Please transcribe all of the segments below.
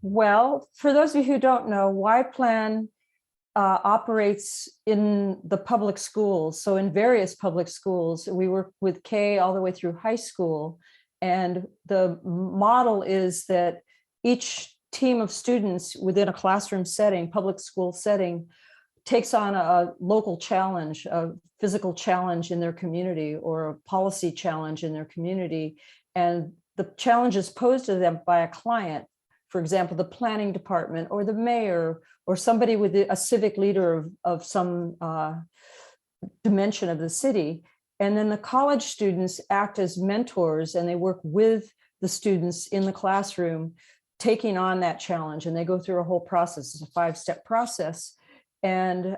Well, for those of you who don't know, Y-Plan operates in the public schools. So in various public schools, we work with K all the way through high school. And the model is that each team of students within a classroom setting, public school setting, takes on a local challenge, a physical challenge in their community or a policy challenge in their community. And the challenge is posed to them by a client, for example, the planning department or the mayor or somebody with a civic leader of some dimension of the city. And then the college students act as mentors and they work with the students in the classroom taking on that challenge. And they go through a whole process. It's a 5-step process. And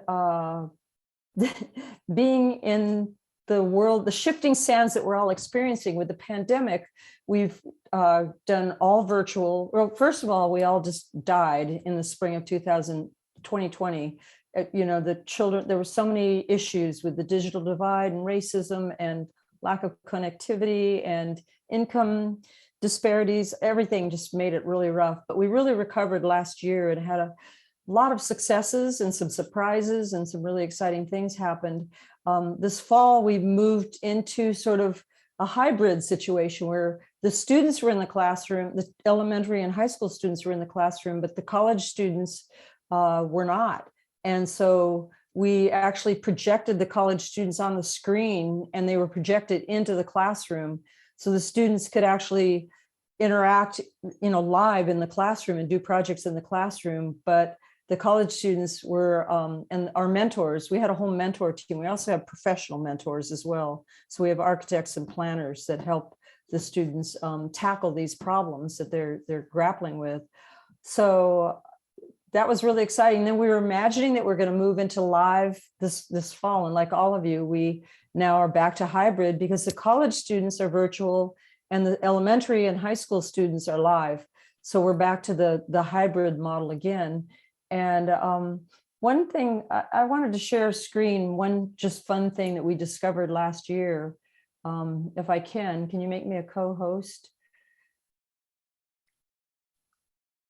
being in the world, the shifting sands that we're all experiencing with the pandemic, we've done all virtual. Well, first of all, we all just died in the spring of 2020. You know, the children, there were so many issues with the digital divide and racism and lack of connectivity and income disparities. Everything just made it really rough. But we really recovered last year and had a lot of successes and some surprises and some really exciting things happened. This fall, we moved into sort of a hybrid situation where the students were in the classroom, the elementary and high school students were in the classroom, but the college students were not. And so we actually projected the college students on the screen and they were projected into the classroom. So the students could actually interact, you know, live in the classroom and do projects in the classroom. But the college students were, and our mentors, we had a whole mentor team. We also have professional mentors as well. So we have architects and planners that help the students tackle these problems that they're grappling with. So that was really exciting. Then we were imagining that we're going to move into live this fall. And like all of you, we now are back to hybrid because the college students are virtual and the elementary and high school students are live. So we're back to the hybrid model again. And one thing I wanted to share a screen, one just fun thing that we discovered last year. If I can you make me a co-host?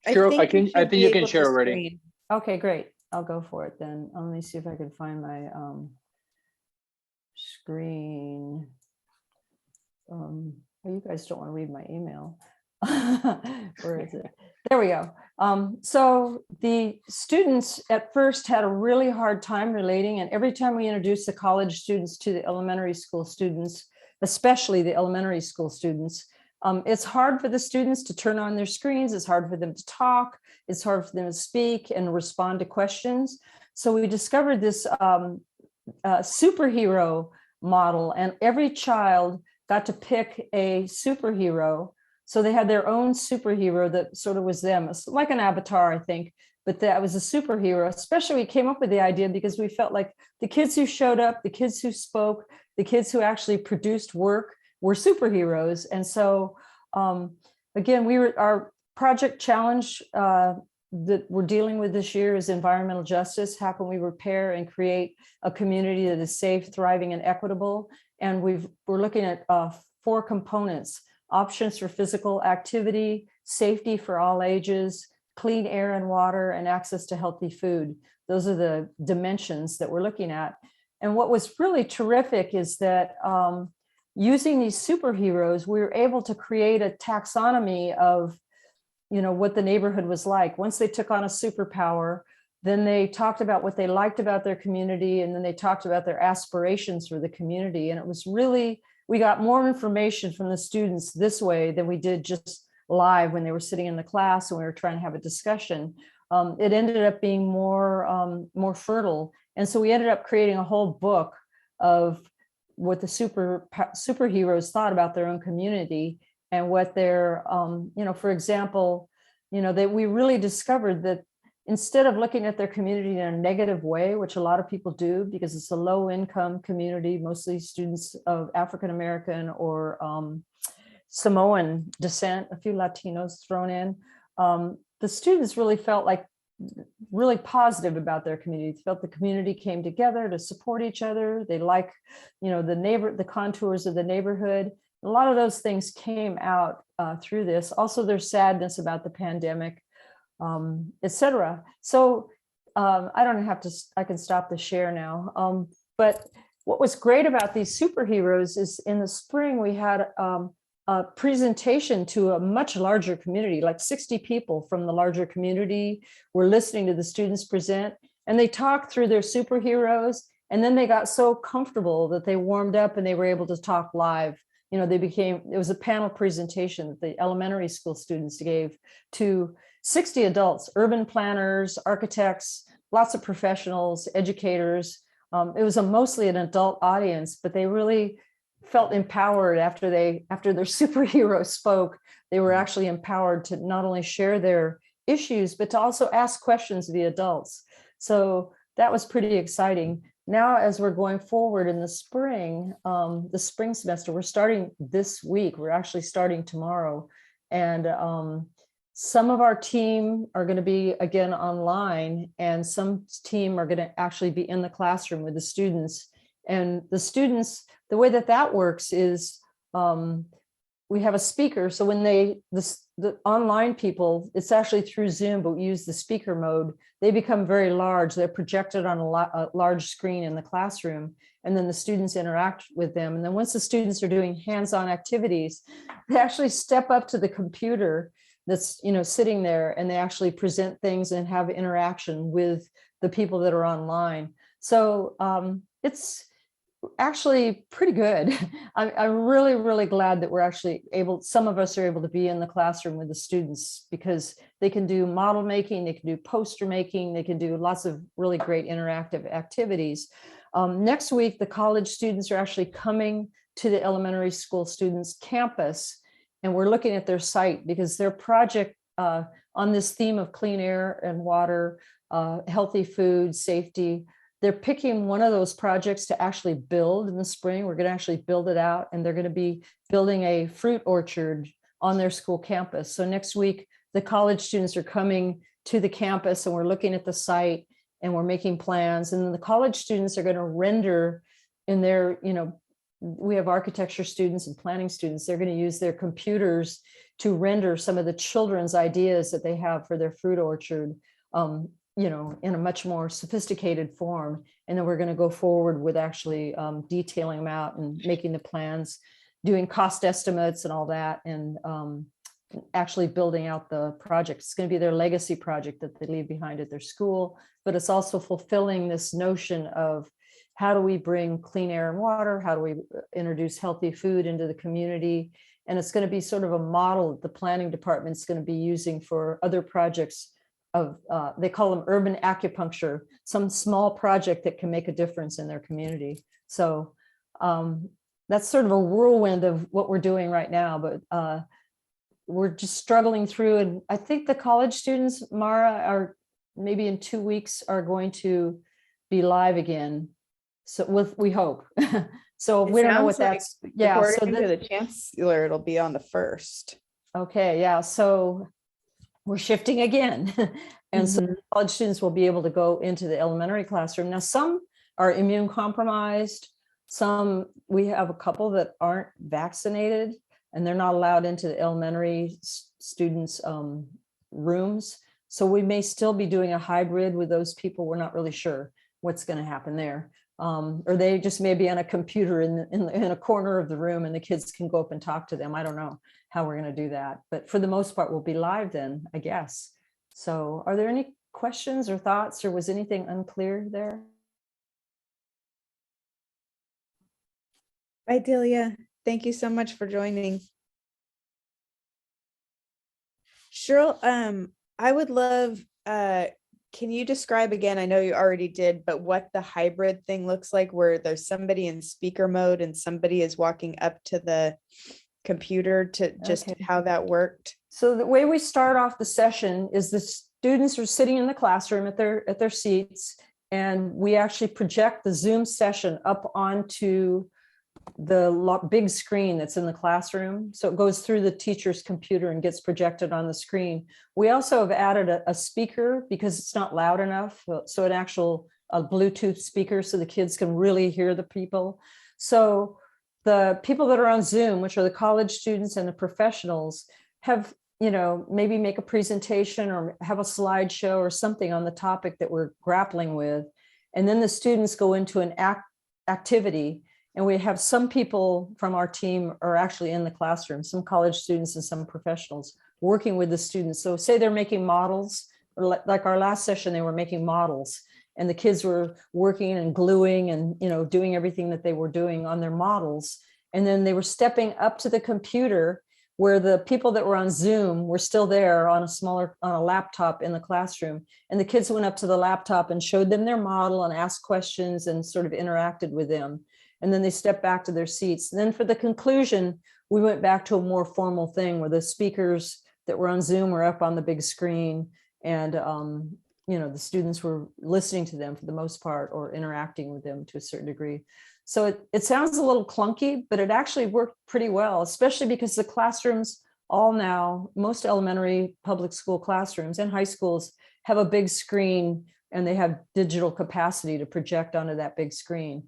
Sure, I think you can share already. Screen. Okay, great. I'll go for it then. Let me see if I can find my screen. Well, you guys don't want to read my email. Where is it? There we go. So the students at first had a really hard time relating, and every time we introduced the college students to the elementary school students, especially the elementary school students, it's hard for the students to turn on their screens. It's hard for them to talk. It's hard for them to speak and respond to questions. So we discovered this superhero model, and every child got to pick a superhero. So they had their own superhero that sort of was them. It's like an avatar, I think, but that was a superhero. Especially we came up with the idea because we felt like the kids who showed up, the kids who spoke, the kids who actually produced work were superheroes. And so again, our project challenge that we're dealing with this year is environmental justice. How can we repair and create a community that is safe, thriving, and equitable? And we're looking at 4 components: options for physical activity, safety for all ages, clean air and water, and access to healthy food. Those are the dimensions that we're looking at. And what was really terrific is that using these superheroes, we were able to create a taxonomy of, you know, what the neighborhood was like. Once they took on a superpower, then they talked about what they liked about their community, and then they talked about their aspirations for the community. And it was really, we got more information from the students this way than we did just live when they were sitting in the class and we were trying to have a discussion. It ended up being more fertile. And so we ended up creating a whole book of what the superheroes thought about their own community and what their, you know, for example, you know, that we really discovered that instead of looking at their community in a negative way, which a lot of people do because it's a low income community, mostly students of African American or Samoan descent, a few Latinos thrown in, the students really felt like really positive about their community. They felt the community came together to support each other. They like, you know, the contours of the neighborhood. A lot of those things came out through this. Also, there's sadness about the pandemic. etc. So I don't have to, I can stop the share now. But what was great about these superheroes is in the spring, we had a presentation to a much larger community, like 60 people from the larger community were listening to the students present, and they talked through their superheroes. And then they got so comfortable that they warmed up and they were able to talk live. You know, it was a panel presentation that the elementary school students gave to 60 adults, urban planners, architects, lots of professionals, educators. It was mostly an adult audience, but they really felt empowered after their superhero spoke. They were actually empowered to not only share their issues, but to also ask questions of the adults. So that was pretty exciting. Now, as we're going forward in the spring semester, we're starting this week. We're actually starting tomorrow. And some of our team are going to be, again, online, and some team are going to actually be in the classroom with the students. And the students, the way that works is we have a speaker. So when the online people, it's actually through Zoom, but we use the speaker mode. They become very large. They're projected on a large screen in the classroom, and then the students interact with them. And then once the students are doing hands-on activities, they actually step up to the computer that's, you know, sitting there, and they actually present things and have interaction with the people that are online. So it's actually pretty good. I'm really, really glad that we're actually some of us are able to be in the classroom with the students, because they can do model making, they can do poster making, they can do lots of really great interactive activities. Next week, the college students are actually coming to the elementary school students' campus, and we're looking at their site, because their project on this theme of clean air and water, healthy food, safety, they're picking one of those projects to actually build in the spring. We're going to actually build it out, and they're going to be building a fruit orchard on their school campus. So next week, the college students are coming to the campus, and we're looking at the site, and we're making plans. And then the college students are going to render in their, you know, we have architecture students and planning students. They're going to use their computers to render some of the children's ideas that they have for their fruit orchard, you know, in a much more sophisticated form. And then we're going to go forward with actually detailing them out and making the plans, doing cost estimates and all that, and actually building out the project. It's going to be their legacy project that they leave behind at their school, but it's also fulfilling this notion of how do we bring clean air and water? How do we introduce healthy food into the community? And it's going to be sort of a model that the planning department is going to be using for other projects of, they call them urban acupuncture, some small project that can make a difference in their community. So that's sort of a whirlwind of what we're doing right now, but we're just struggling through. And I think the college students, Mara, are maybe in 2 weeks are going to be live again. So we hope. So we don't know what that's, yeah. According to the chancellor, it'll be on the 1st. Okay, yeah. So we're shifting again. And so the college students will be able to go into the elementary classroom. Now, some are immune compromised. Some, we have a couple that aren't vaccinated, and they're not allowed into the elementary students' rooms. So we may still be doing a hybrid with those people. We're not really sure what's going to happen there. Or they just may be on a computer in a corner of the room, and the kids can go up and talk to them. I don't know how we're going to do that, but for the most part, we'll be live then, I guess. So are there any questions or thoughts, or was anything unclear there? Bye, Delia. Thank you so much for joining. Cheryl, I would love, can you describe again, I know you already did, but what the hybrid thing looks like, where there's somebody in speaker mode and somebody is walking up to the computer, to just how that worked? So the way we start off the session is the students are sitting in the classroom at their seats, and we actually project the Zoom session up onto the big screen that's in the classroom. So it goes through the teacher's computer and gets projected on the screen. We also have added a speaker, because it's not loud enough. So an actual Bluetooth speaker, so the kids can really hear the people. So the people that are on Zoom, which are the college students and the professionals, have maybe make a presentation or have a slideshow or something on the topic that we're grappling with. And then the students go into an activity. And we have some people from our team are actually in the classroom, some college students and some professionals working with the students. So say they're making models, or like our last session, they were making models. And the kids were working and gluing and doing everything that they were doing on their models. And then they were stepping up to the computer where the people that were on Zoom were still there on a laptop in the classroom. And the kids went up to the laptop and showed them their model and asked questions and sort of interacted with them. And then they stepped back to their seats. And then for the conclusion, we went back to a more formal thing where the speakers that were on Zoom were up on the big screen, and the students were listening to them for the most part, or interacting with them to a certain degree. So it sounds a little clunky, but it actually worked pretty well, especially because the classrooms all now, most elementary public school classrooms and high schools have a big screen, and they have digital capacity to project onto that big screen.